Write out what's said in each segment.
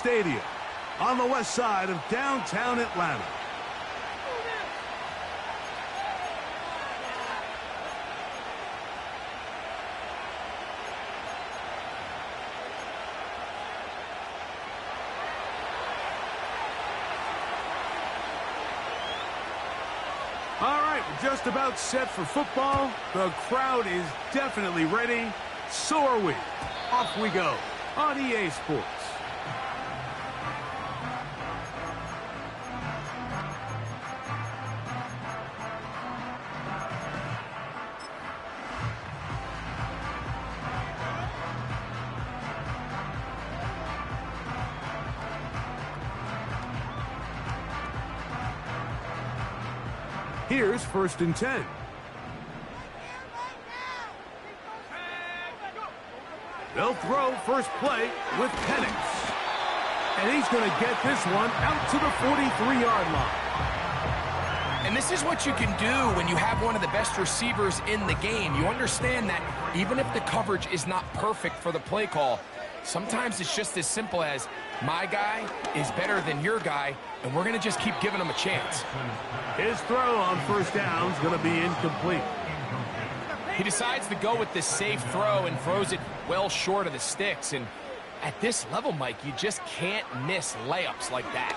Stadium on the west side of downtown Atlanta. All right, we're just about set for football. The crowd is definitely ready. So are we. Off we go on EA Sports. Here's 1st and 10. They'll throw first play with Penix. And he's going to get this one out to the 43-yard line. And this is what you can do when you have one of the best receivers in the game. You understand that even if the coverage is not perfect for the play call, sometimes it's just as simple as my guy is better than your guy, and we're going to just keep giving him a chance. His throw on 1st down is going to be incomplete. He decides to go with this safe throw and throws it well short of the sticks. And at this level, Mike, you just can't miss layups like that.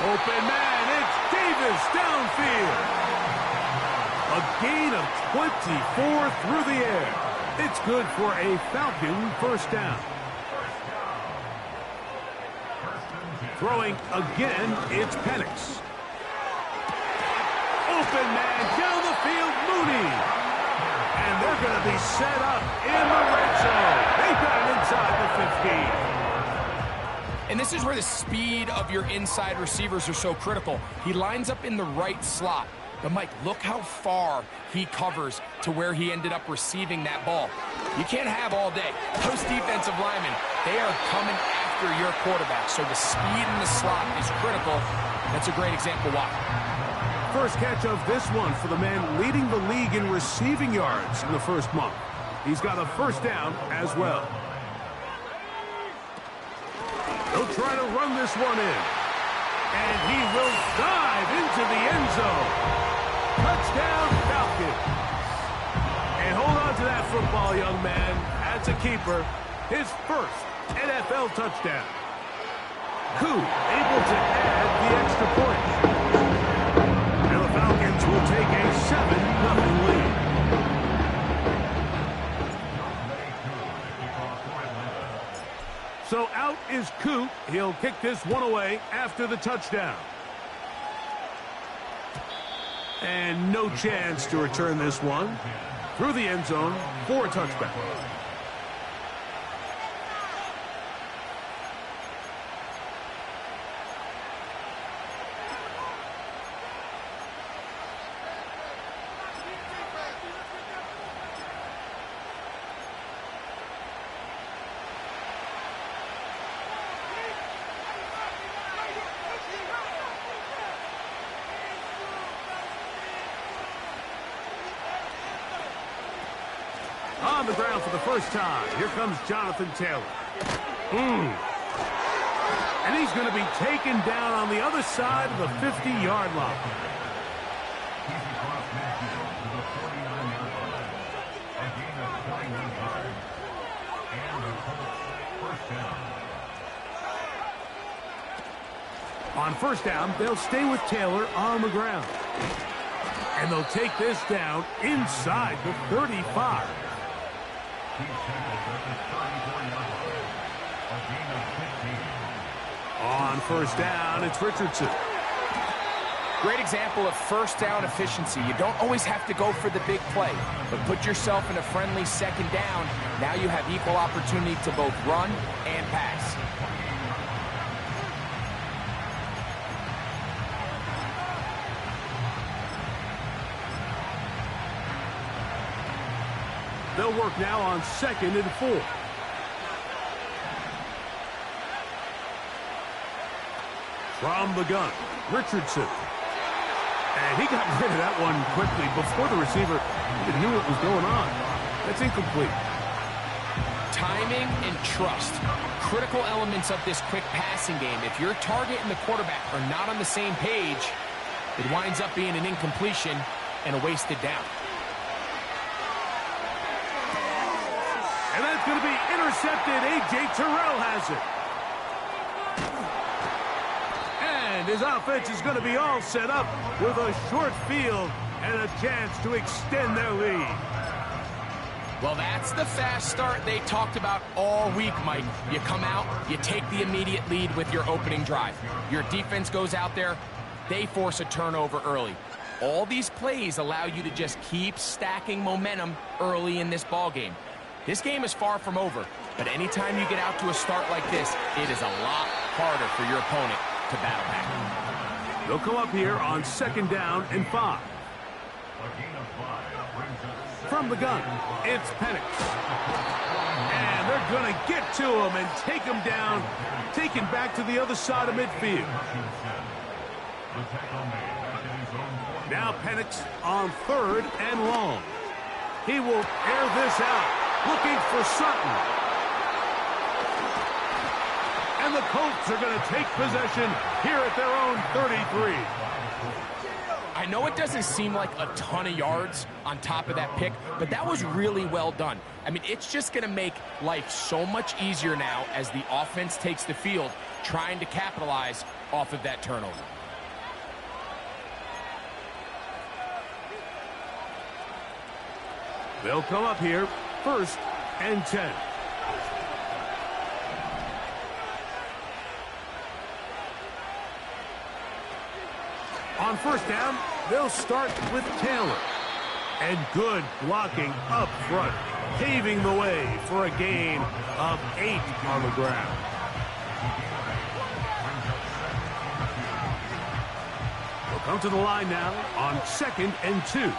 Open man, it's Davis downfield. A gain of 24 through the air. It's good for a Falcon 1st down. Throwing again, it's Penix. Open man down the field, Mooney. And they're going to be set up in the red zone. They got it inside the 15. And this is where the speed of your inside receivers are so critical. He lines up in the right slot. But, Mike, look how far he covers to where he ended up receiving that ball. You can't have all day. Those defensive linemen, they are coming after your quarterback. So the speed in the slot is critical. That's a great example why. First catch of this one for the man leading the league in receiving yards in the first month. He's got a 1st down as well. He'll try to run this one in. And he will dive into the end zone. Touchdown, Falcons. And hold on to that football, young man. That's a keeper. His first NFL touchdown. Koo able to add the extra point. And the Falcons will take a 7-0 lead. So out is Koo. He'll kick this one away after the touchdown. And no chance to return this one through the end zone for a touchback. On the ground for the first time. Here comes Jonathan Taylor. And he's going to be taken down on the other side of the 50-yard line. On 1st down, they'll stay with Taylor on the ground. And they'll take this down inside the 35. On 1st down, it's Richardson. Great example of 1st down efficiency. You don't always have to go for the big play, but put yourself in a friendly 2nd down. Now you have equal opportunity to both run and pass. They'll work now on 2nd and 4. From the gun, Richardson. And he got rid of that one quickly before the receiver even knew what was going on. That's incomplete. Timing and trust, critical elements of this quick passing game. If your target and the quarterback are not on the same page, it winds up being an incompletion and a wasted down. And that's going to be intercepted. A.J. Terrell has it. And his offense is going to be all set up with a short field and a chance to extend their lead. Well, that's the fast start they talked about all week, Mike. You come out, you take the immediate lead with your opening drive. Your defense goes out there, they force a turnover early. All these plays allow you to just keep stacking momentum early in this ball game. This game is far from over, but anytime you get out to a start like this, it is a lot harder for your opponent to battle back. They'll come up here on 2nd down and 5. From the gun, it's Penix. And they're going to get to him and take him down, taken back to the other side of midfield. Now Penix on 3rd and long. He will air this out, looking for Sutton. And the Colts are going to take possession here at their own 33. I know it doesn't seem like a ton of yards on top of that pick, but that was really well done. I mean, it's just going to make life so much easier now as the offense takes the field, trying to capitalize off of that turnover. They'll come up here, 1st and 10. On 1st down, they'll start with Taylor. And good blocking up front, paving the way for a gain of 8 on the ground. They'll come to the line now on 2nd and 2.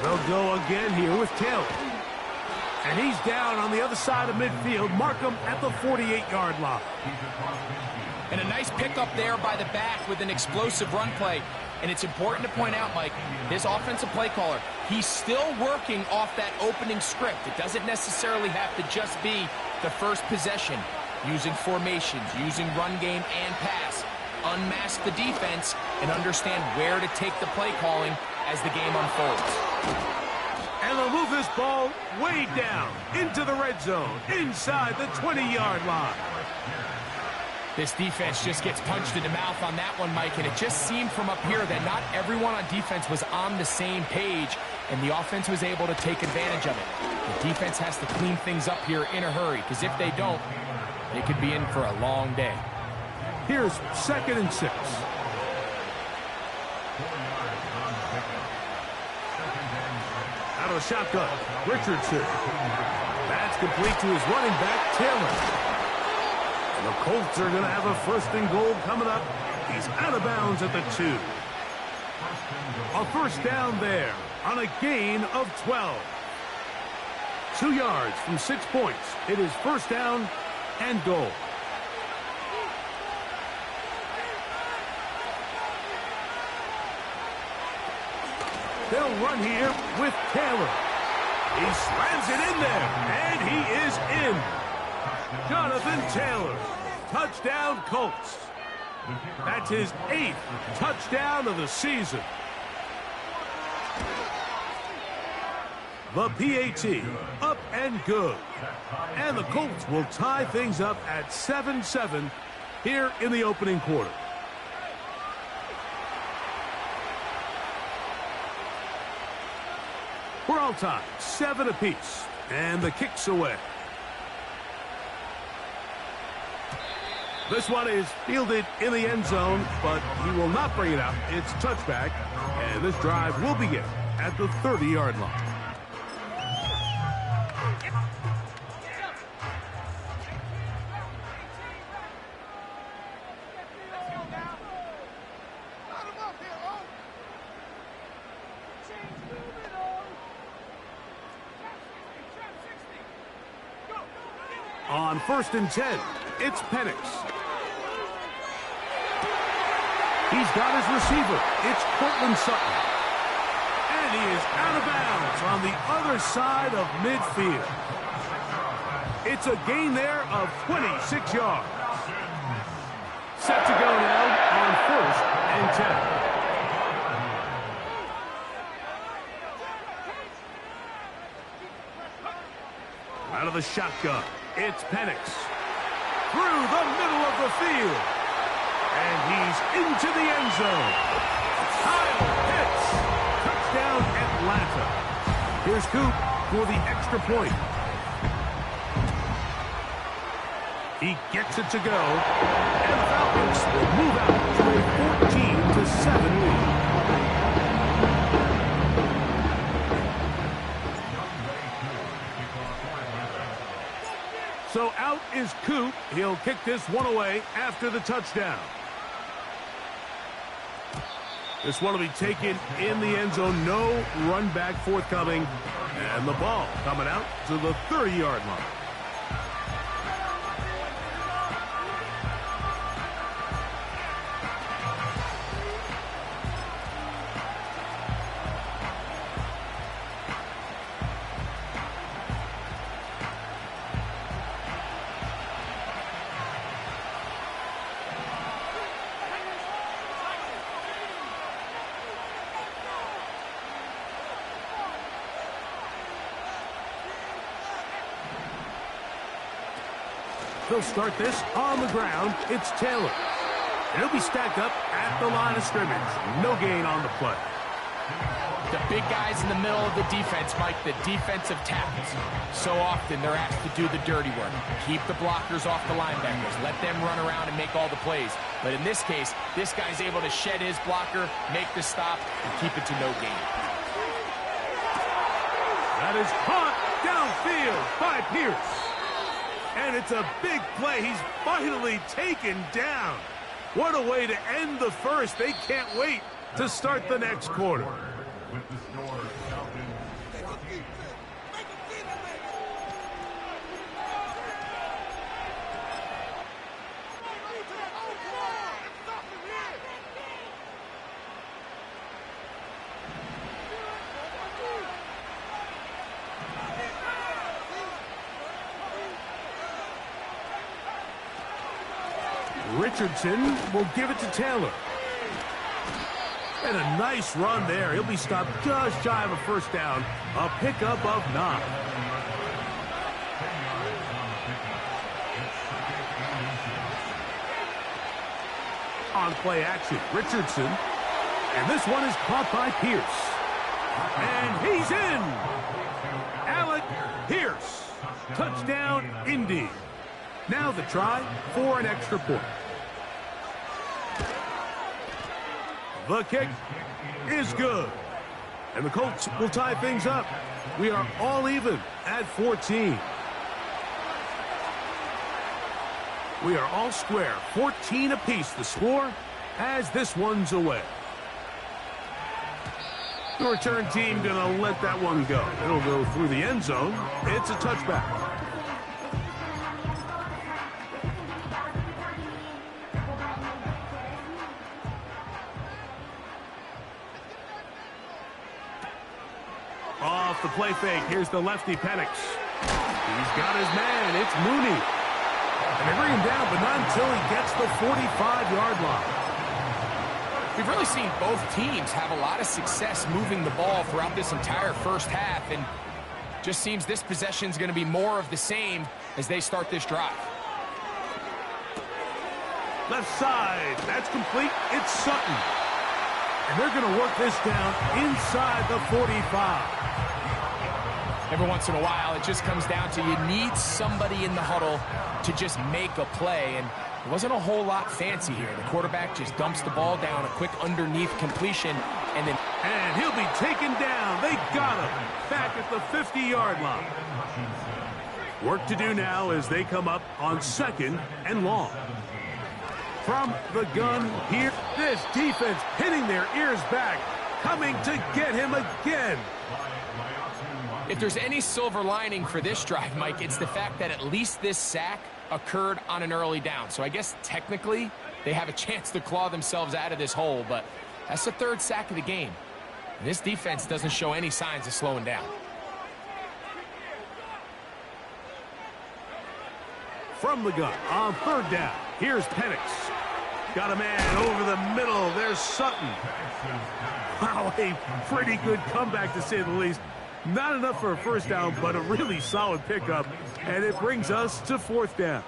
They'll go again here with Taylor. And he's down on the other side of midfield. Mark him at the 48-yard line. And a nice pickup there by the back with an explosive run play. And it's important to point out, Mike, this offensive play caller, he's still working off that opening script. It doesn't necessarily have to just be the first possession. Using formations, using run game and pass. Unmask the defense and understand where to take the play calling as the game unfolds. And they'll move this ball way down into the red zone, inside the 20-yard line. This defense just gets punched in the mouth on that one, Mike, and it just seemed from up here that not everyone on defense was on the same page, and the offense was able to take advantage of it. The defense has to clean things up here in a hurry, because if they don't, they could be in for a long day. Here's 2nd and 6. Out of the shotgun, Richardson. That's complete to his running back, Taylor. And the Colts are going to have a 1st and goal coming up. He's out of bounds at the 2. A 1st down there on a gain of 12. 2 yards from 6 points. It is 1st down and goal. They'll run here with Taylor. He slams it in there, and he is in. Jonathan Taylor, touchdown Colts. That's his 8th touchdown of the season. The PAT, up and good. And the Colts will tie things up at 7-7 here in the opening quarter. We're all tied, 7 apiece, and the kick's away. This one is fielded in the end zone, but he will not bring it out. It's touchback, and this drive will begin at the 30-yard line. On 1st and 10, it's Penix. He's got his receiver. It's Courtland Sutton. And he is out of bounds on the other side of midfield. It's a gain there of 26 yards. Set to go now on 1st and 10. Out of the shotgun, it's Penix. Through the middle of the field. And he's into the end zone. Kyle Pitts. Touchdown, Atlanta. Here's Coop for the extra point. He gets it to go. And the Falcons will move out to a 14-7 lead. So out is Coop. He'll kick this one away after the touchdown. This one will be taken in the end zone. No run back forthcoming. And the ball coming out to the 30-yard line. They'll start this on the ground. It's Taylor. And he'll be stacked up at the line of scrimmage. No gain on the play. The big guys in the middle of the defense, Mike, the defensive tackles. So often they're asked to do the dirty work. Keep the blockers off the linebackers. Let them run around and make all the plays. But in this case, this guy's able to shed his blocker, make the stop, and keep it to no gain. That is caught downfield by Pierce. And it's a big play. He's finally taken down. What a way to end the first. They can't wait to start the next quarter. Richardson will give it to Taylor. And a nice run there. He'll be stopped just shy of a first down. A pickup of 9. On play action, Richardson. And this one is caught by Pierce. And he's in. Alec Pierce. Touchdown, Indy. Now the try for an extra point. The kick is good. And the Colts will tie things up. We are all even at 14. We are all square. 14 apiece the score as this one's away. The return team going to let that one go. It'll go through the end zone. It's a touchback. Off the play fake, here's the lefty Penix. He's got his man, it's Mooney. And they bring him down, but not until he gets the 45-yard line. We've really seen both teams have a lot of success moving the ball throughout this entire first half, and just seems this possession is going to be more of the same as they start this drive. Left side, that's complete, it's Sutton. And they're going to work this down inside the 45. Every once in a while, it just comes down to you need somebody in the huddle to just make a play, and it wasn't a whole lot fancy here. The quarterback just dumps the ball down, a quick underneath completion, and then... And he'll be taken down. They got him back at the 50-yard line. Work to do now as they come up on 2nd and long. From the gun here, this defense pinning their ears back, coming to get him again. If there's any silver lining for this drive, Mike, it's the fact that at least this sack occurred on an early down. So I guess technically they have a chance to claw themselves out of this hole, but that's the third sack of the game. This defense doesn't show any signs of slowing down. From the gun on third down, here's Penix. Got a man over the middle. There's Sutton. Wow, a pretty good comeback to say the least. Not enough for a first down, but a really solid pickup. And it brings us to fourth down.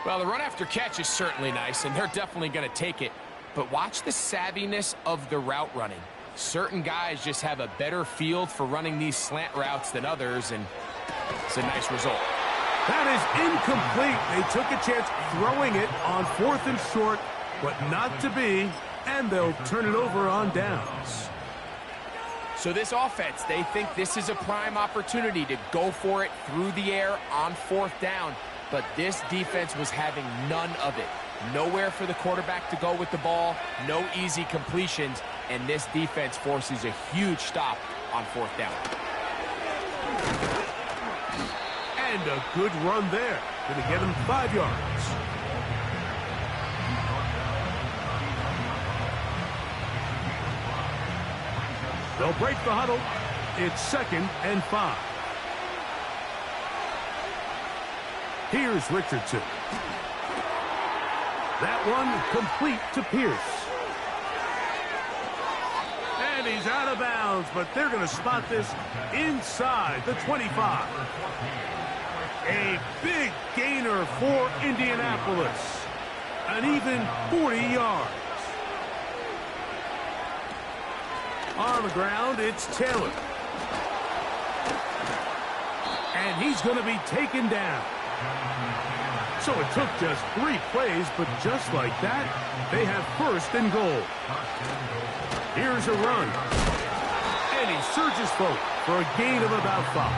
Well, the run after catch is certainly nice, and they're definitely going to take it. But watch the savviness of the route running. Certain guys just have a better field for running these slant routes than others, and it's a nice result. That is incomplete. They took a chance throwing it on fourth and short, but not to be, and they'll turn it over on downs. So this offense, they think this is a prime opportunity to go for it through the air on fourth down, but this defense was having none of it. Nowhere for the quarterback to go with the ball, no easy completions, and this defense forces a huge stop on fourth down. And a good run there. Going to get him 5 yards. They'll break the huddle. It's 2nd and 5. Here's Richardson. That one complete to Pierce. And he's out of bounds, but they're going to spot this inside the 25. A big gainer for Indianapolis. An even 40 yards. On the ground, it's Taylor. And he's going to be taken down. So it took just 3 plays, but just like that, they have 1st and goal. Here's a run. And he surges forward for a gain of about 5.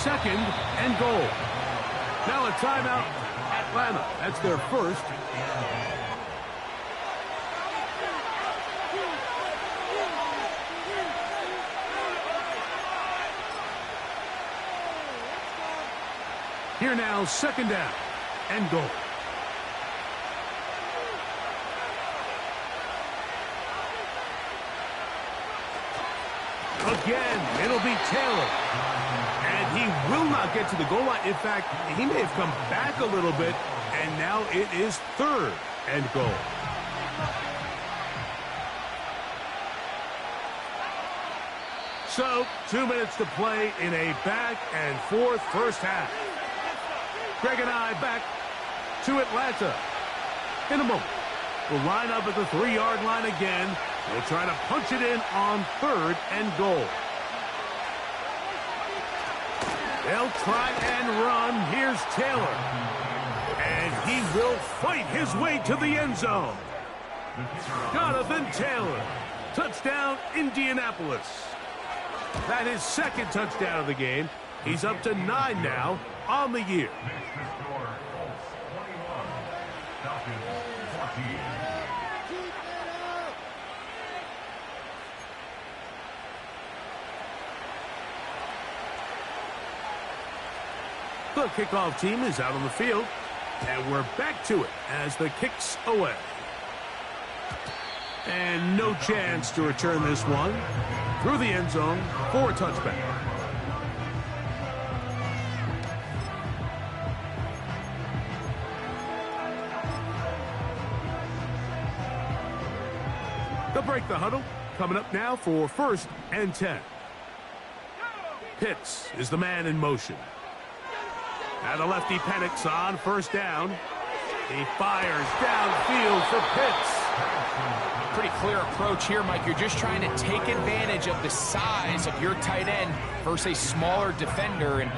2nd and goal. Now a timeout, Atlanta. That's their first. Here now, 2nd down and goal. Again, it'll be Taylor. And he will not get to the goal line. In fact, he may have come back a little bit, and now it is 3rd and goal. So, 2 minutes to play in a back-and-forth first half. Greg and I back to Atlanta in a moment. We'll line up at the 3-yard line again. We'll try to punch it in on 3rd and goal. They'll try and run. Here's Taylor. And he will fight his way to the end zone. Jonathan Taylor. Touchdown, Indianapolis. That is 2nd touchdown of the game. He's up to 9 now on the year. The kickoff team is out on the field, and we're back to it as the kick's away. And no chance to return this one through the end zone for a touchback. They'll break the huddle. Coming up now for 1st and 10. Pitts is the man in motion. Now the lefty Penix on 1st down. He fires downfield for Pitts. Pretty clear approach here, Mike. You're just trying to take advantage of the size of your tight end versus a smaller defender, and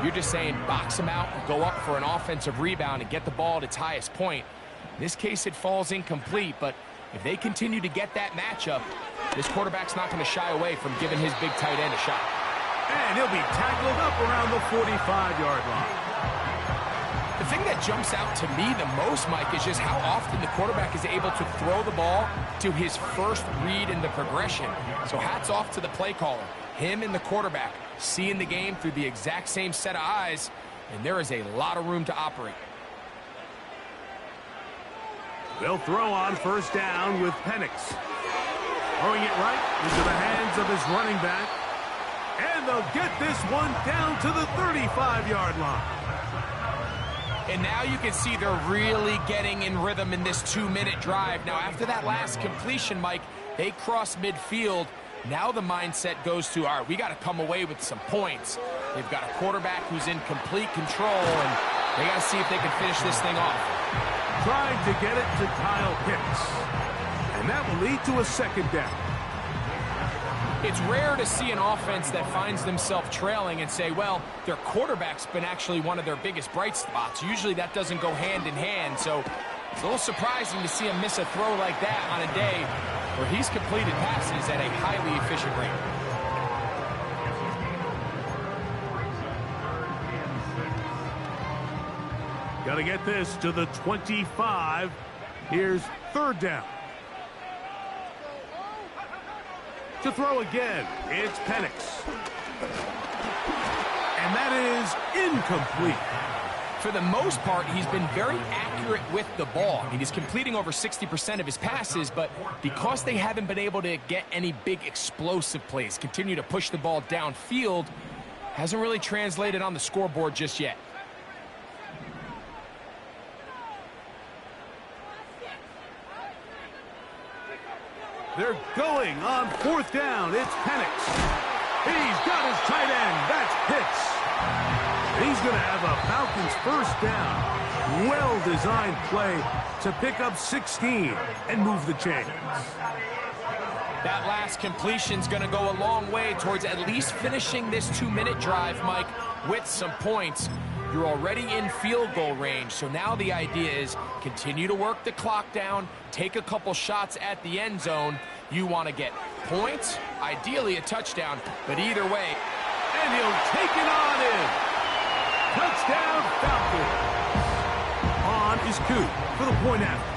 you're just saying box him out, go up for an offensive rebound, and get the ball at its highest point. In this case, it falls incomplete, but if they continue to get that matchup, this quarterback's not going to shy away from giving his big tight end a shot. And he'll be tackled up around the 45-yard line. The thing that jumps out to me the most, Mike, is just how often the quarterback is able to throw the ball to his first read in the progression. So hats off to the play caller. Him and the quarterback seeing the game through the exact same set of eyes, and there is a lot of room to operate. They'll throw on first down with Penix. Throwing it right into the hands of his running back. And they'll get this one down to the 35-yard line. And now you can see they're really getting in rhythm in this 2-minute drive. Now, after that last completion, Mike, they cross midfield. Now the mindset goes to, all right, we got to come away with some points. They've got a quarterback who's in complete control, and they got to see if they can finish this thing off. Trying to get it to Kyle Pitts. And that will lead to a second down. It's rare to see an offense that finds themselves trailing and say, well, their quarterback's been actually one of their biggest bright spots. Usually that doesn't go hand in hand, so it's a little surprising to see him miss a throw like that on a day where he's completed passes at a highly efficient rate. Got to get this to the 25. Here's third down. To throw again, it's Penix. And that is incomplete. For the most part, he's been very accurate with the ball. I mean, he's completing over 60% of his passes, but because they haven't been able to get any big explosive plays, continue to push the ball downfield, hasn't really translated on the scoreboard just yet. They're going on fourth down. It's Penix. He's got his tight end. That's Pitts. He's going to have a Falcons first down. Well-designed play to pick up 16 and move the chains. That last completion's going to go a long way towards at least finishing this 2-minute drive, Mike, with some points. You're already in field goal range, so now the idea is continue to work the clock down, take a couple shots at the end zone. You want to get points, ideally a touchdown, but either way. And he'll take it on in. Touchdown, Falcons. On is Coop for the point after.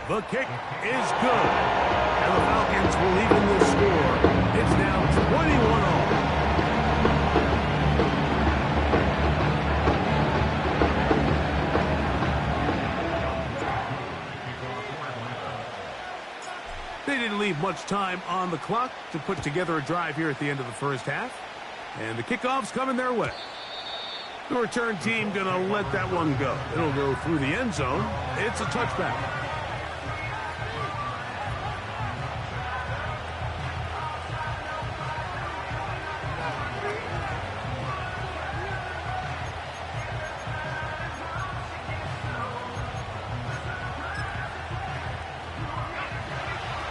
The kick is good. And the Falcons will even the score. It's now 21-all. They didn't leave much time on the clock to put together a drive here at the end of the first half. And the kickoff's coming their way. The return team going to let that one go. It'll go through the end zone. It's a touchback.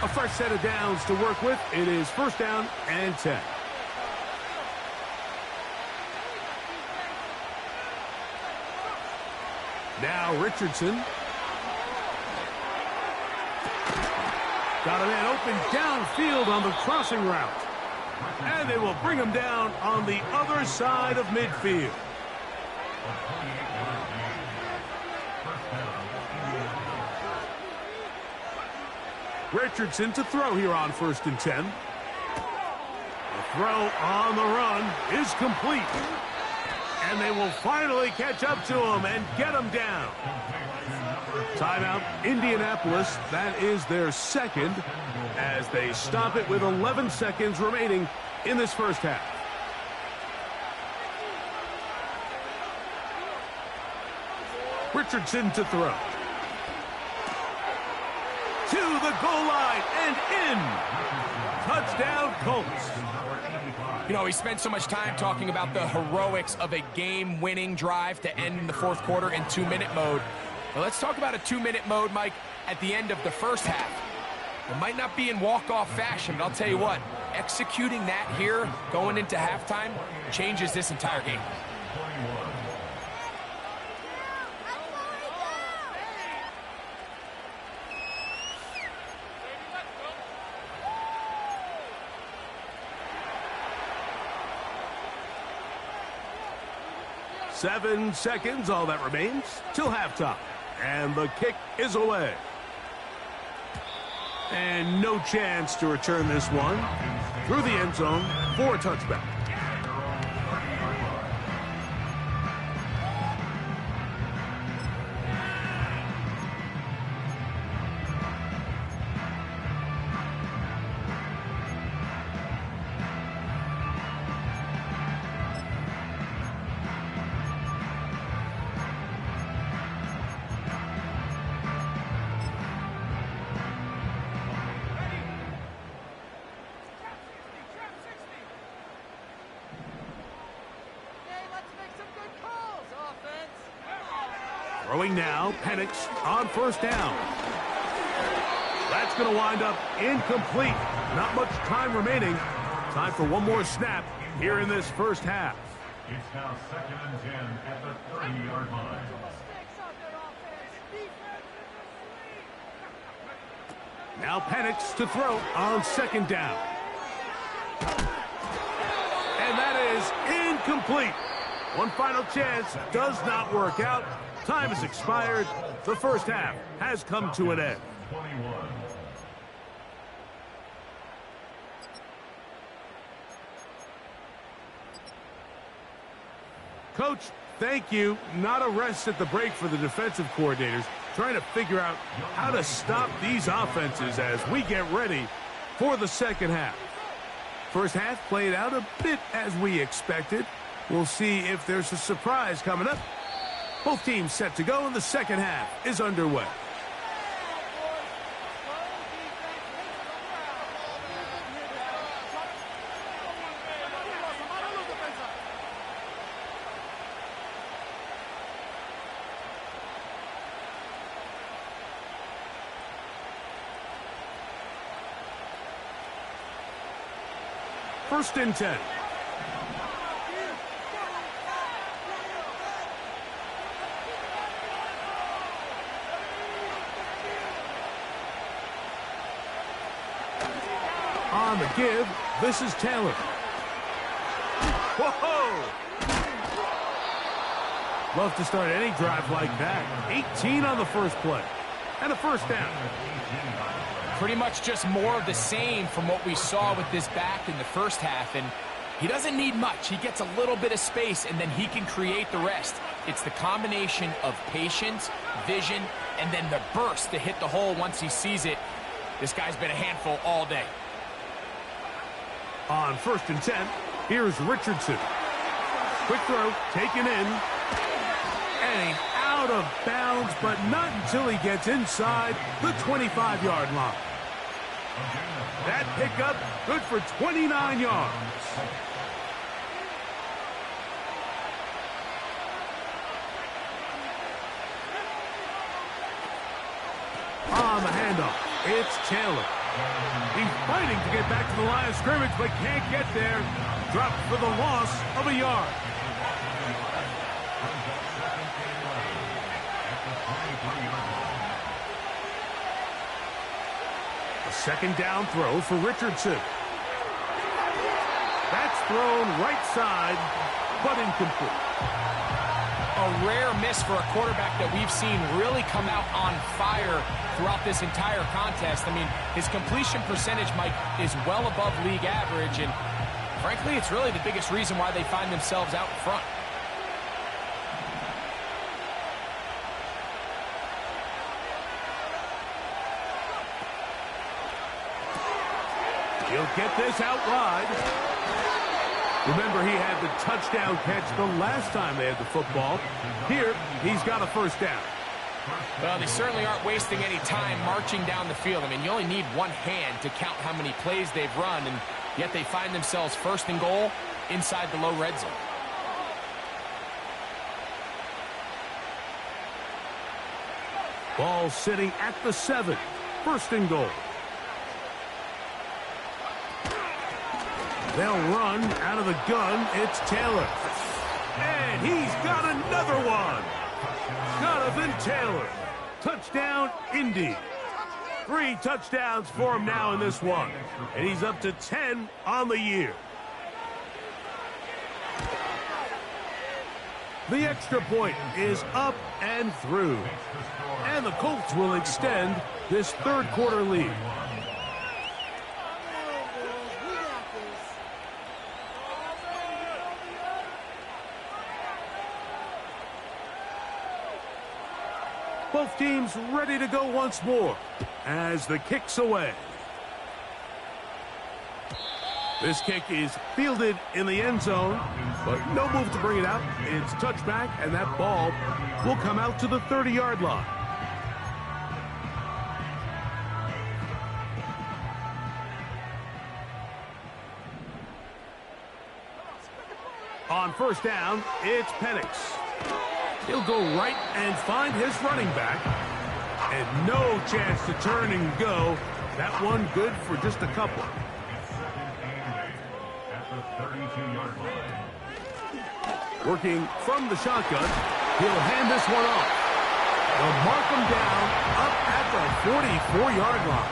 A fresh set of downs to work with. It is first down and 10. Now Richardson. Got a man open downfield on the crossing route. And they will bring him down on the other side of midfield. Richardson to throw here on first and 10. The throw on the run is complete. And they will finally catch up to him and get him down. Timeout, Indianapolis. That is their second as they stop it with 11 seconds remaining in this first half. Richardson to throw. To the goal line and in. Touchdown, Colts. You know, we spent so much time talking about the heroics of a game-winning drive to end in the fourth quarter in 2-minute mode. Well, let's talk about a 2-minute mode, Mike, at the end of the first half. It might not be in walk-off fashion, but I'll tell you what, executing that here going into halftime changes this entire game. Seven seconds, all that remains, till halftime. And the kick is away. And no chance to return this one through the end zone for a touchback. Throwing now, Penix on first down. That's going to wind up incomplete. Not much time remaining. Time for one more snap here in this first half. It's now 2nd and 10 at the 30-yard line. Now Penix to throw on second down. And that is incomplete. One final chance does not work out. Time has expired. The first half has come to an end. 21. Coach, thank you. Not a rest at the break for the defensive coordinators, trying to figure out how to stop these offenses as we get ready for the second half. First half played out a bit as we expected. We'll see if there's a surprise coming up. Both teams set to go, and the second half is underway. First and 10. On the give, this is Taylor. Whoa! Love to start any drive like that. 18 on the first play. And a first down. Pretty much just more of the same from what we saw with this back in the first half. And he doesn't need much. He gets a little bit of space, and then he can create the rest. It's the combination of patience, vision, and then the burst to hit the hole once he sees it. This guy's been a handful all day. On first and 10, here's Richardson. Quick throw, taken in. And out of bounds, but not until he gets inside the 25-yard line. That pickup, good for 29 yards. On the handoff, it's Taylor. He's fighting to get back to the line of scrimmage, but can't get there. Dropped for the loss of a yard. A second down throw for Richardson. That's thrown right side, but incomplete. A rare miss for a quarterback that we've seen really come out on fire throughout this entire contest. I mean, his completion percentage, Mike, is well above league average, and frankly, it's really the biggest reason why they find themselves out in front. He'll get this out wide. Remember, he had the touchdown catch the last time they had the football. Here, he's got a first down. Well, they certainly aren't wasting any time marching down the field. I mean, you only need one hand to count how many plays they've run, and yet they find themselves first and goal inside the low red zone. Ball sitting at the 7. First and goal. They'll run out of the gun. It's Taylor. And he's got another one. Jonathan Taylor. Touchdown, Indy. 3 touchdowns for him now in this one. And he's up to 10 on the year. The extra point is up and through. And the Colts will extend this third quarter lead. Both teams ready to go once more as the kick's away. This kick is fielded in the end zone, but no move to bring it out. It's touchback, and that ball will come out to the 30-yard line. On first down, it's Penix. He'll go right and find his running back. And no chance to turn and go. That one good for just a couple. At the 32-yard line. Working from the shotgun, he'll hand this one off. They'll mark him down up at the 44-yard line.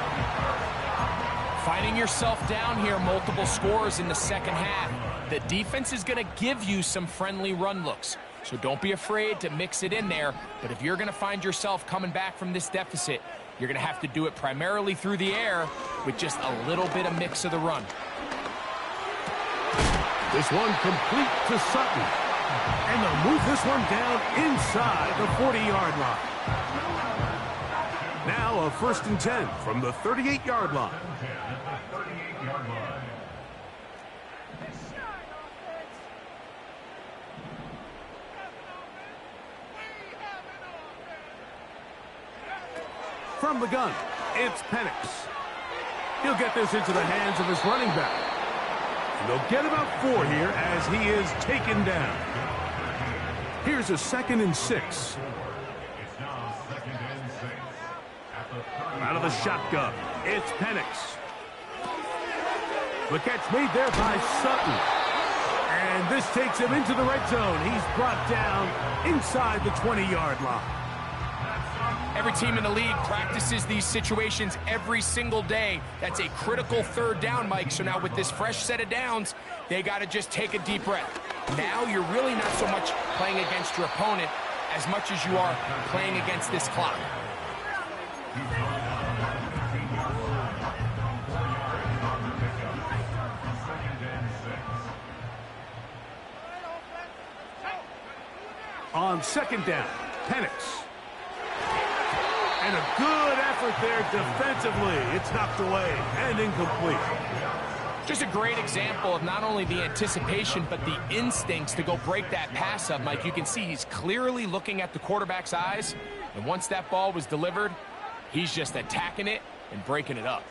Finding yourself down here, multiple scores in the second half. The defense is going to give you some friendly run looks. So don't be afraid to mix it in there. But if you're going to find yourself coming back from this deficit, you're going to have to do it primarily through the air with just a little bit of mix of the run. This one complete to Sutton. And they'll move this one down inside the 40-yard line. Now a 1st and 10 from the 38-yard line. From the gun, it's Penix. He'll get this into the hands of his running back. And they'll get about 4 here as he is taken down. Here's a 2nd and 6. It's now 2nd and 6. At the Out of the shotgun, it's Penix. The catch made there by Sutton. And this takes him into the red zone. He's brought down inside the 20-yard line. Every team in the league practices these situations every single day. That's a critical 3rd down, Mike. So now with this fresh set of downs, they got to just take a deep breath. Now you're really not so much playing against your opponent as much as you are playing against this clock. On 2nd down, Penix. And a good effort there defensively. It's knocked away and incomplete. Just a great example of not only the anticipation, but the instincts to go break that pass up, Mike. You can see he's clearly looking at the quarterback's eyes. And once that ball was delivered, he's just attacking it and breaking it up.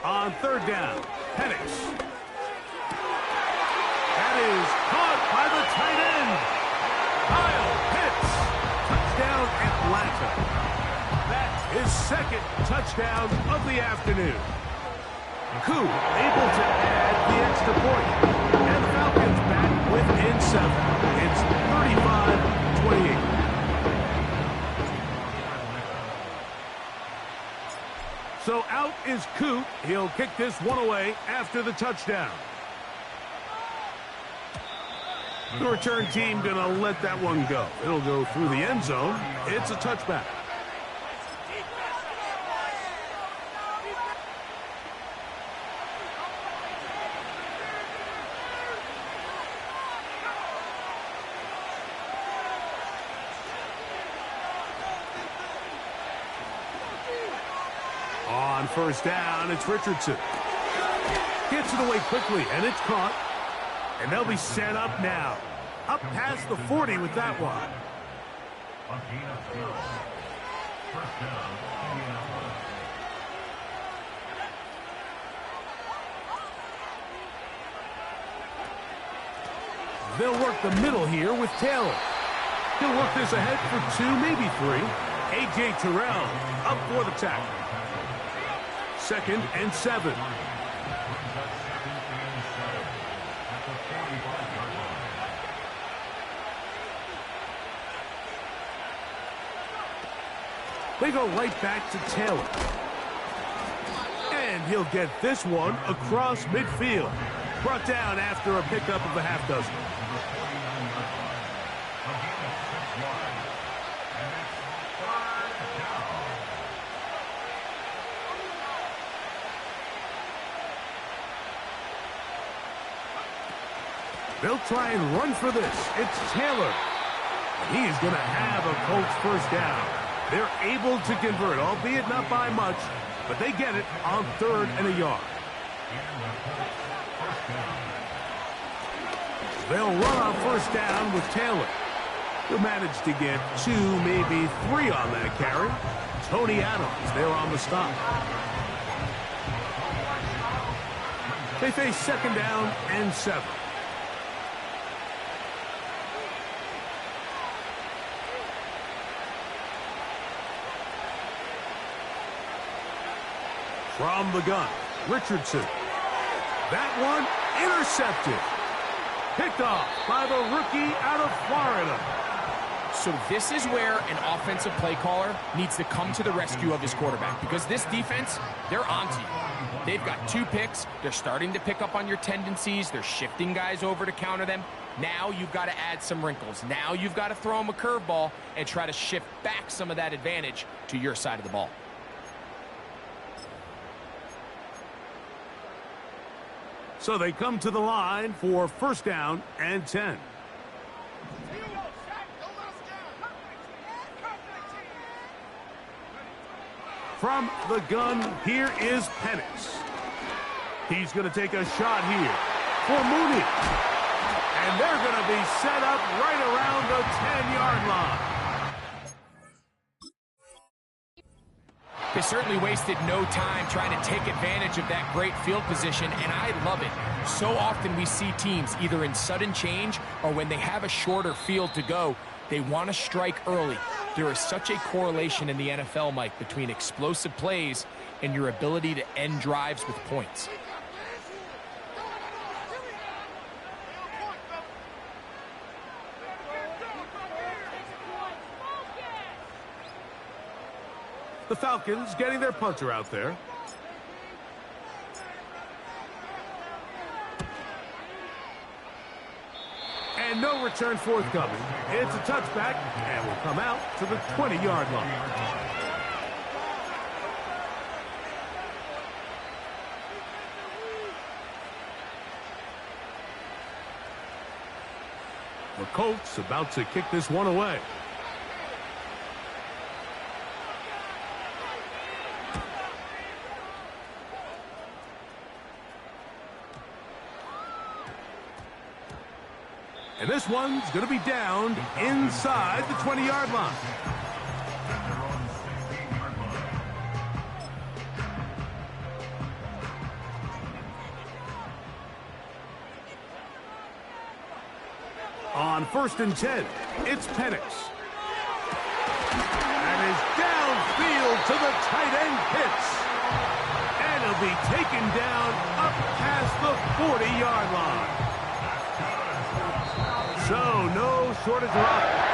On 3rd down, Penix. That is caught by the tight end. Kyle Pitts. Touchdown, Atlanta. That's his 2nd touchdown of the afternoon. Koo able to add the extra point. And the Falcons back within 7. It's 35-28. So out is Koo. He'll kick this one away after the touchdown. The return team going to let that one go. It'll go through the end zone. It's a touchback. On 1st down, it's Richardson. Gets it away quickly, and it's caught. And they'll be set up now. Up past the 40 with that one. First down, Indianapolis. They'll work the middle here with Taylor. He'll work this ahead for 2, maybe 3. A.J. Terrell up for the tackle. 2nd and 7. They go right back to Taylor. And he'll get this one across midfield. Brought down after a pickup of a half dozen. They'll try and run for this. It's Taylor. And he is going to have a Colts 1st down. They're able to convert, albeit not by much, but they get it on 3rd and a yard. They'll run on 1st down with Taylor. He'll manage to get 2, maybe 3 on that carry. Tony Adams there on the stop. They face second down and 7. From the gun, Richardson. That one intercepted. Picked off by the rookie out of Florida. So this is where an offensive play caller needs to come to the rescue of his quarterback, because this defense, they're onto you. They've got 2 picks. They're starting to pick up on your tendencies. They're shifting guys over to counter them. Now you've got to add some wrinkles. Now you've got to throw them a curveball and try to shift back some of that advantage to your side of the ball. So they come to the line for first down and 10. From the gun, here is Penix. He's going to take a shot here for Mooney. And they're going to be set up right around the 10-yard line. They certainly wasted no time trying to take advantage of that great field position, and I love it. So often we see teams either in sudden change or when they have a shorter field to go, they want to strike early. There is such a correlation in the NFL, Mike, between explosive plays and your ability to end drives with points. The Falcons getting their punter out there. And no return forthcoming. It's a touchback and will come out to the 20-yard line. The Colts about to kick this one away. And this one's going to be downed inside the 20-yard line. On first and 10, it's Penix. And is downfield to the tight end Pitts. And he'll be taken down up past the 40-yard line. So, no shortage of offense.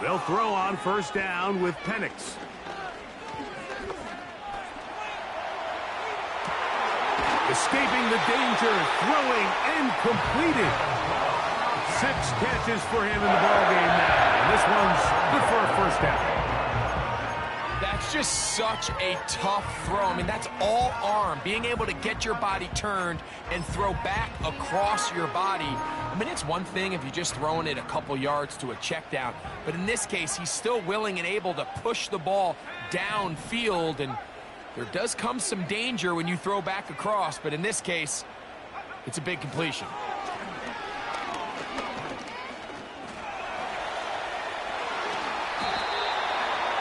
They'll throw on first down with Penix. Escaping the danger, throwing and completing. 6 catches for him in the ballgame now. And this one's good for a first down. That's just such a tough throw. I mean, that's all arm. Being able to get your body turned and throw back across your body. I mean, it's one thing if you're just throwing it a couple yards to a check down. But in this case, he's still willing and able to push the ball downfield. And there does come some danger when you throw back across. But in this case, it's a big completion.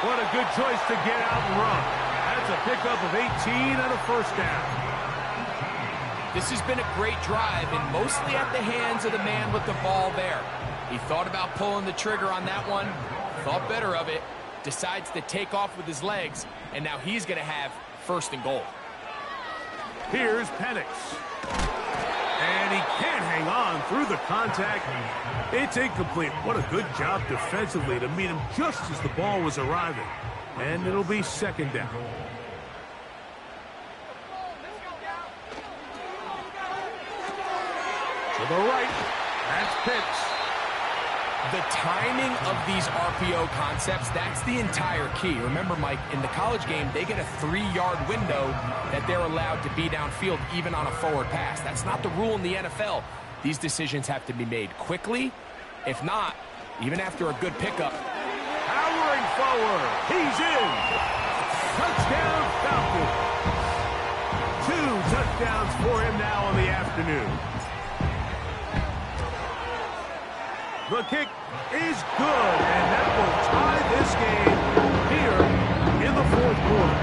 What a good choice to get out and run. That's a pickup of 18 and a first down. This has been a great drive, and mostly at the hands of the man with the ball there. He thought about pulling the trigger on that one, thought better of it, decides to take off with his legs, and now he's going to have first and goal. Here's Penix. And he can't hang on through the contact. It's incomplete. What a good job defensively to meet him just as the ball was arriving. And it'll be second down. To the right, that's Pitts. The timing of these RPO concepts, that's the entire key. Remember, Mike, in the college game, they get a 3-yard window that they're allowed to be downfield, even on a forward pass. That's not the rule in the NFL. These decisions have to be made quickly. If not, even after a good pickup. Powering forward. He's in. Touchdown, Falcons. 2 touchdowns for him now on the afternoon. The kick is good, and that will tie this game here in the 4th quarter.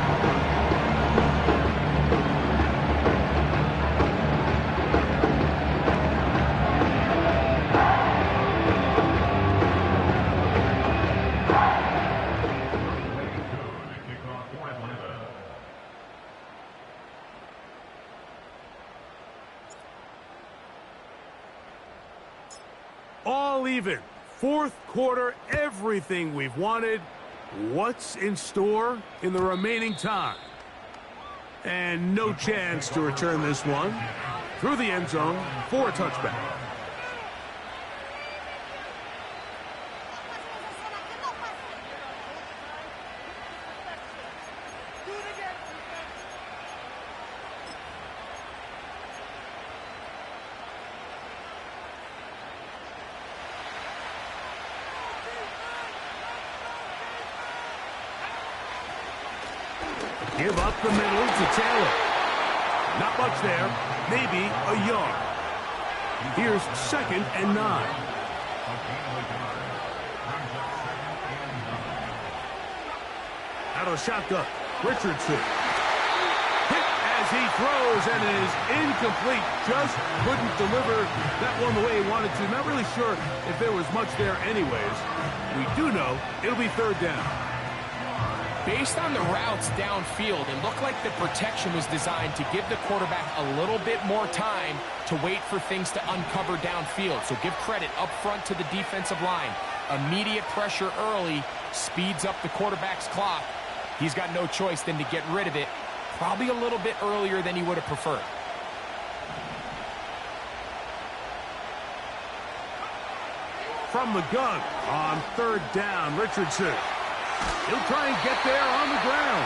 All even. 4th quarter, everything we've wanted. What's in store in the remaining time? And no chance to return this one through the end zone for a touchback. Give up the middle to Taylor. Not much there. Maybe a yard. Here's 2nd and 9. Out of the shotgun. Richardson. Hit as he throws, and it is incomplete. Just couldn't deliver that one the way he wanted to. Not really sure if there was much there anyways. We do know it'll be 3rd down. Based on the routes downfield, it looked like the protection was designed to give the quarterback a little bit more time to wait for things to uncover downfield. So give credit up front to the defensive line. Immediate pressure early speeds up the quarterback's clock. He's got no choice than to get rid of it, probably a little bit earlier than he would have preferred. From the gun on 3rd down, Richardson. He'll try and get there on the ground.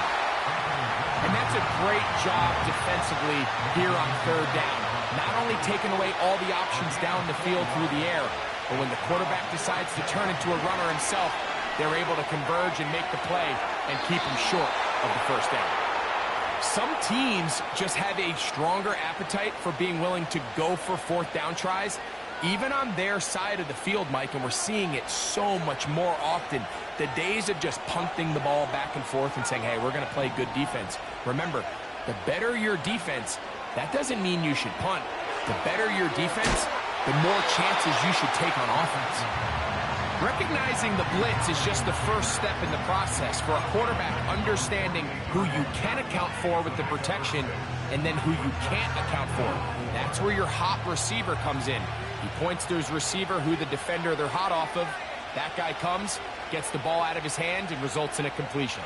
And that's a great job defensively here on 3rd down. Not only taking away all the options down the field through the air, but when the quarterback decides to turn into a runner himself, they're able to converge and make the play and keep him short of the 1st down. Some teams just have a stronger appetite for being willing to go for 4th down tries, even on their side of the field, Mike, and we're seeing it so much more often. The days of just punting the ball back and forth and saying, hey, we're going to play good defense. Remember, the better your defense, that doesn't mean you should punt. The better your defense, the more chances you should take on offense. Recognizing the blitz is just the first step in the process for a quarterback understanding who you can account for with the protection and then who you can't account for. That's where your hot receiver comes in. He points to his receiver, who the defender they're hot off of. That guy comes, gets the ball out of his hand, and results in a completion.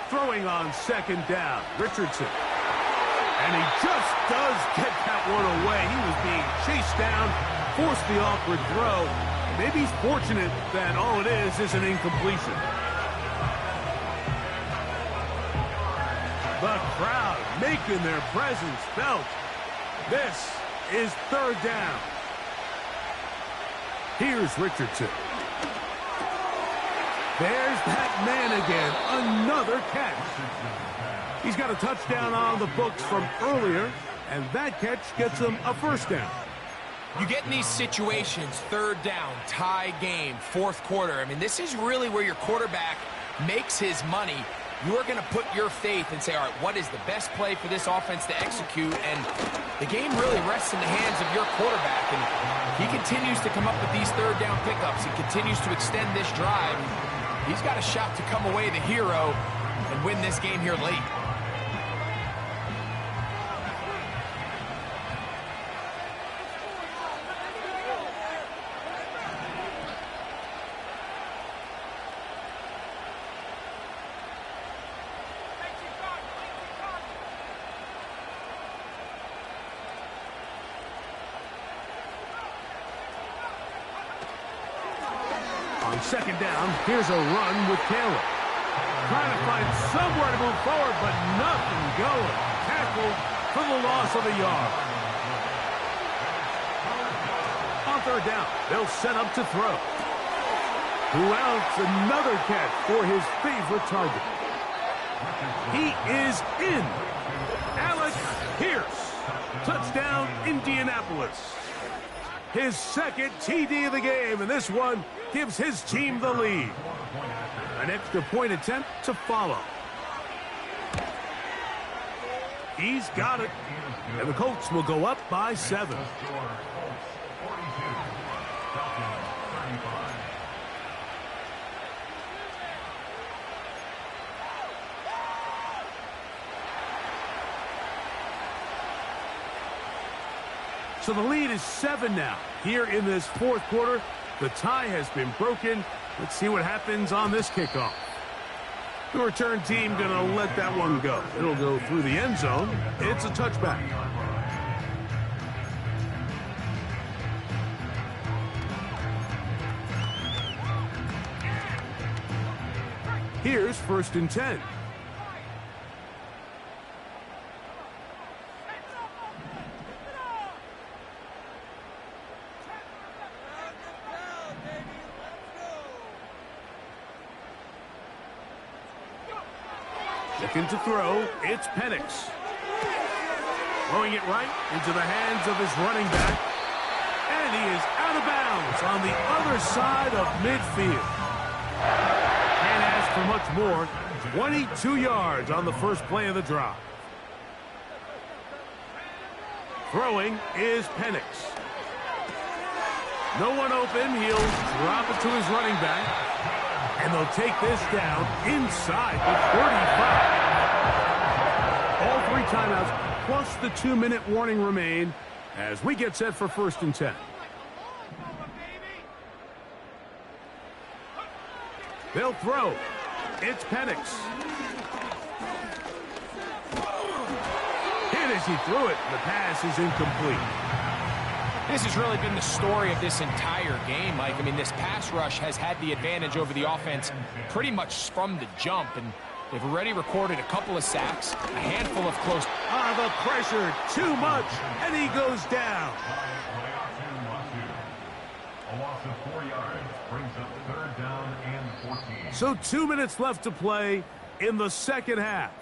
Throwing on 2nd down, Richardson. And he just does get that one away. He was being chased down, forced the awkward throw. Maybe he's fortunate that all it is an incompletion. The crowd making their presence felt. This is 3rd down. Here's Richardson. There's that man again. Another catch. He's got a touchdown on the books from earlier, and that catch gets him a 1st down. You get in these situations, 3rd down, tie game, 4th quarter. I mean, this is really where your quarterback makes his money. You are going to put your faith and say, all right, what is the best play for this offense to execute? And the game really rests in the hands of your quarterback. And he continues to come up with these 3rd down pickups. He continues to extend this drive. He's got a shot to come away the hero and win this game here late. second down. Here's a run with Taylor. Trying to find somewhere to move forward, but nothing going. Tackled for the loss of a yard. On third down, they'll set up to throw. Who else? Another catch for his favorite target. He is in. Alec Pierce. Touchdown, Indianapolis. His second TD of the game, and this one gives his team the lead. An extra point attempt to follow. He's got it. And the Colts will go up by 7. So the lead is 7 now. Here in this fourth quarter, the tie has been broken. Let's see what happens on this kickoff. The return team going to let that one go. It'll go through the end zone. It's a touchback. Here's 1st and 10. Looking to throw, it's Penix. Throwing it right into the hands of his running back. And he is out of bounds on the other side of midfield. Can't ask for much more. 22 yards on the first play of the drive. Throwing is Penix. No one open. He'll drop it to his running back. And they'll take this down inside the 35. All 3 timeouts plus the 2-minute warning remain as we get set for 1st and 10. They'll throw. It's Penix. Hit as he threw it. The pass is incomplete. This has really been the story of this entire game, Mike. I mean, this pass rush has had the advantage over the offense pretty much from the jump, and they've already recorded a couple of sacks, a handful of close. The pressure, too much, and he goes down. A loss of 4 yards brings up 3rd down and 14. So 2 minutes left to play in the second half.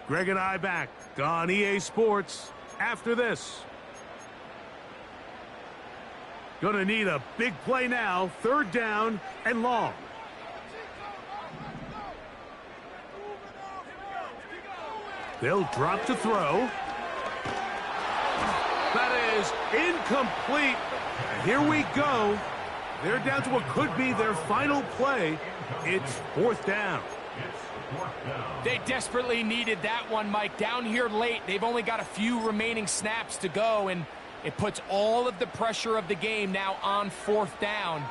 Greg and I back on EA Sports after this. Going to need a big play now. 3rd down and long. They'll drop to throw. That is incomplete. Here we go. They're down to what could be their final play. It's 4th down. They desperately needed that one, Mike. Down here late, they've only got a few remaining snaps to go, and it puts all of the pressure of the game now on 4th down.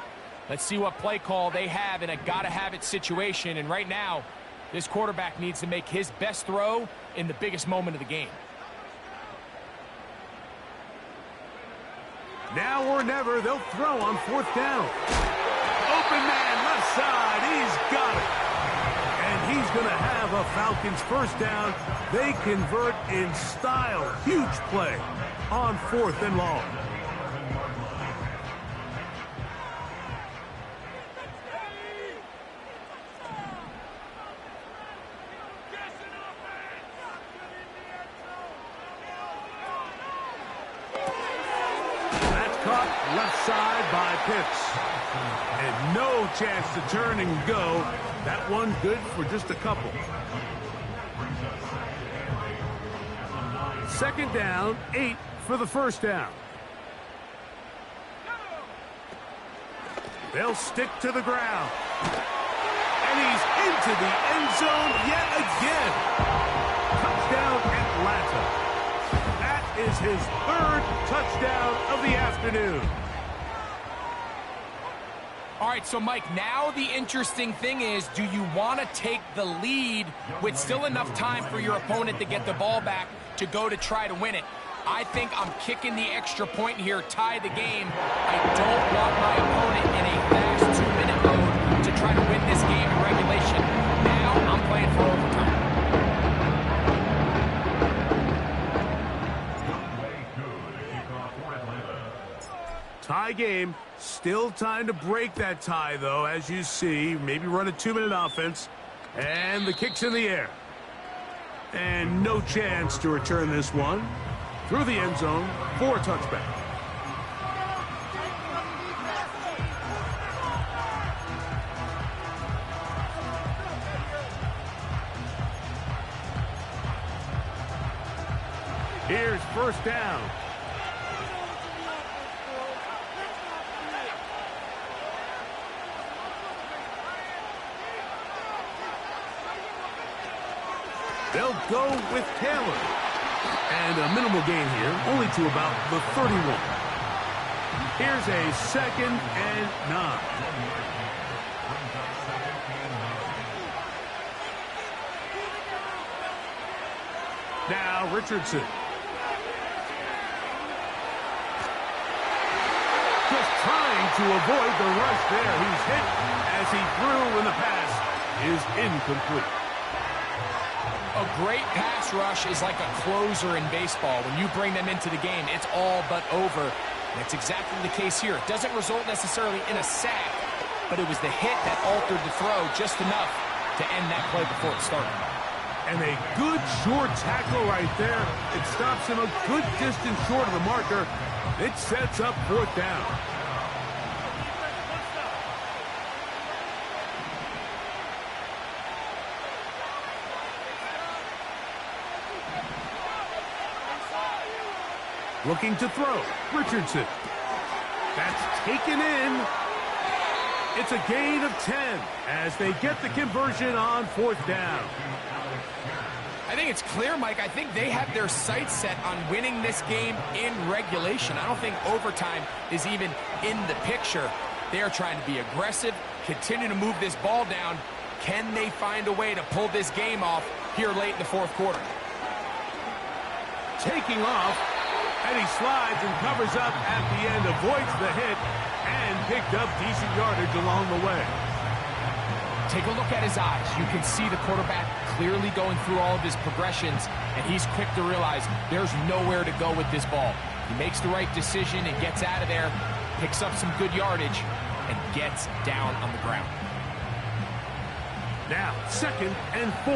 Let's see what play call they have in a gotta-have-it situation. And right now, this quarterback needs to make his best throw in the biggest moment of the game. Now or never, they'll throw on 4th down. Open man, left side, he's got it. And he's going to have a Falcons 1st down. They convert in style. Huge play on 4th and long. That's caught left side by Pitts. And no chance to turn and go. That one good for just a couple. 2nd down, 8 for the 1st down. They'll stick to the ground. And he's into the end zone yet again. Touchdown, Atlanta. That is his 3rd touchdown of the afternoon. All right, so Mike, now the interesting thing is, do you want to take the lead with still enough time for your opponent to get the ball back to go to try to win it? I think I'm kicking the extra point here, tie the game. I don't want my opponent in a fast 2-minute mode game. Still time to break that tie, though, as you see. Maybe run a 2-minute offense. And the kick's in the air. And no chance to return this one. Through the end zone for a touchback. Here's first down. They'll go with Taylor. And a minimal gain here, only to about the 31. Here's a 2nd and 9. Now Richardson. Just trying to avoid the rush there. He's hit as he threw, and the pass is incomplete. A great pass rush is like a closer in baseball. When you bring them into the game, it's all but over. And that's exactly the case here. It doesn't result necessarily in a sack, but it was the hit that altered the throw just enough to end that play before it started. And a good short tackle right there. It stops him a good distance short of the marker. It sets up 4th down. Looking to throw. Richardson. That's taken in. It's a gain of 10 as they get the conversion on 4th down. I think it's clear, Mike. I think they have their sights set on winning this game in regulation. I don't think overtime is even in the picture. They are trying to be aggressive, continue to move this ball down. Can they find a way to pull this game off here late in the 4th quarter? Taking off, and he slides and covers up at the end, avoids the hit, and picked up decent yardage along the way. Take a look at his eyes. You can see the quarterback clearly going through all of his progressions, and he's quick to realize there's nowhere to go with this ball. He makes the right decision and gets out of there, picks up some good yardage, and gets down on the ground. Now, 2nd and 4.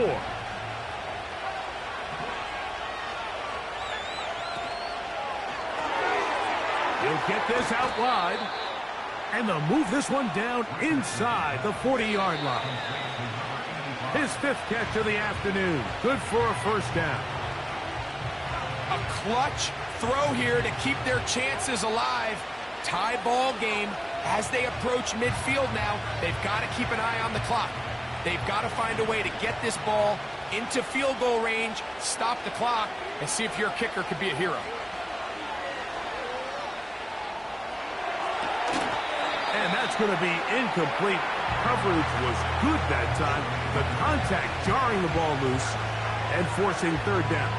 He'll get this out wide. And they'll move this one down inside the 40-yard line. His 5th catch of the afternoon. Good for a 1st down. A clutch throw here to keep their chances alive. Tie ball game as they approach midfield now. They've got to keep an eye on the clock. They've got to find a way to get this ball into field goal range, stop the clock, and see if your kicker could be a hero. And that's going to be incomplete. Coverage was good that time. The contact jarring the ball loose and forcing 3rd down.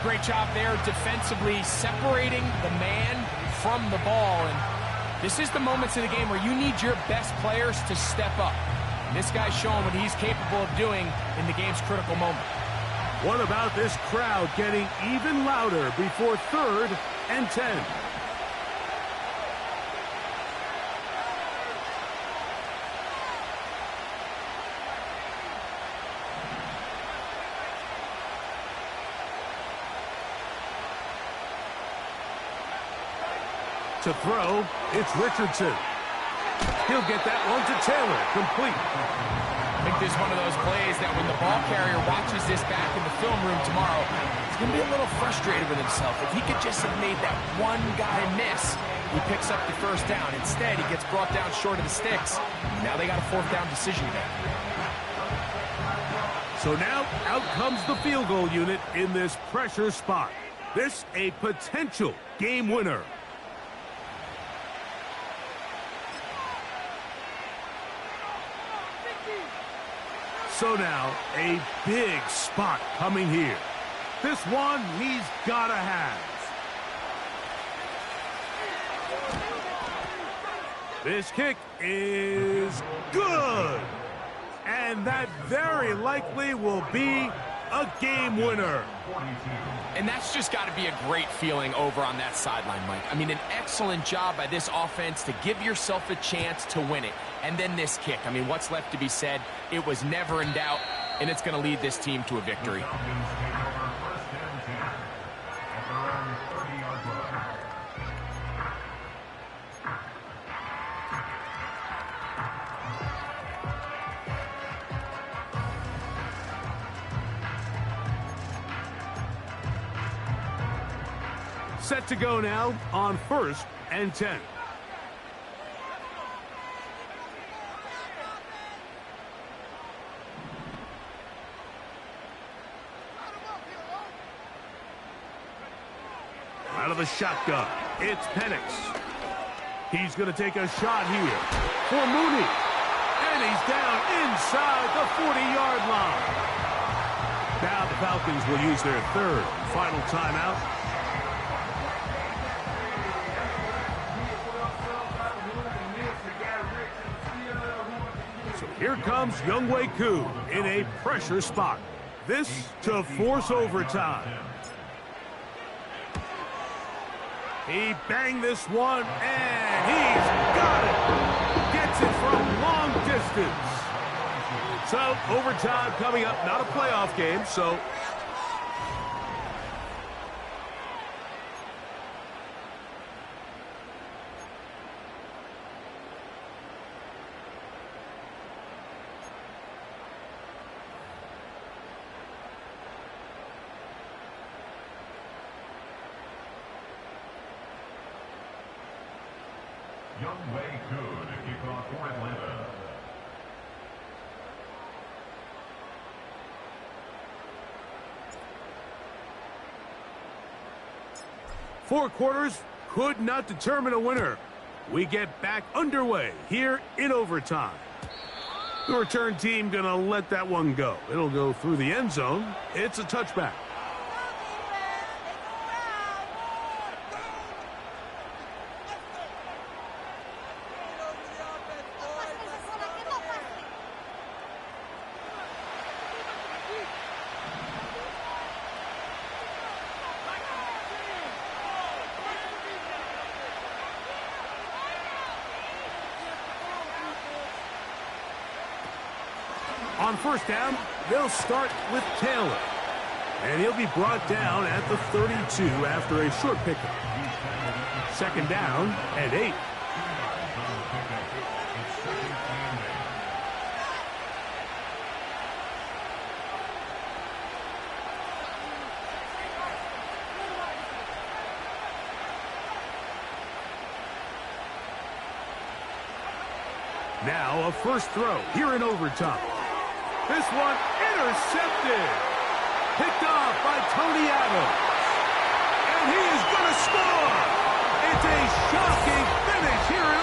Great job there defensively, separating the man from the ball. And this is the moments of the game where you need your best players to step up. And this guy's showing what he's capable of doing in the game's critical moment. What about this crowd getting even louder before 3rd and 10? To throw, it's Richardson. He'll get that one to Taylor, complete. I think this is one of those plays that when the ball carrier watches this back in the film room tomorrow, he's going to be a little frustrated with himself. If he could just have made that one guy miss, he picks up the 1st down. Instead, he gets brought down short of the sticks. Now they got a 4th down decision to make. So now, out comes the field goal unit in this pressure spot. This a potential game winner. So now, a big spot coming here. This one he's got to have. This kick is good. And that very likely will be a game winner. And that's just got to be a great feeling over on that sideline, Mike. I mean, an excellent job by this offense to give yourself a chance to win it. And then this kick. I mean, what's left to be said? It was never in doubt, and it's going to lead this team to a victory. Set to go now on 1st and 10. Out of the shotgun, it's Penix. He's going to take a shot here for Mooney. And he's down inside the 40-yard line. Now the Falcons will use their 3rd and final timeout. So here comes Younghoe Koo in a pressure spot. This to force overtime. He banged this one, and he's got it. Gets it from long distance. So, overtime coming up. Not a playoff game, so... Younghoe Koo to kick off for Atlanta. Four quarters could not determine a winner. We get back underway here in overtime. The return team going to let that one go. It'll go through the end zone. It's a touchback. On 1st down, they'll start with Taylor. And he'll be brought down at the 32 after a short pickup. 2nd down and 8. Now a first throw here in overtime. This one intercepted. Picked off by Tony Adams. And he is going to score. It's a shocking finish here in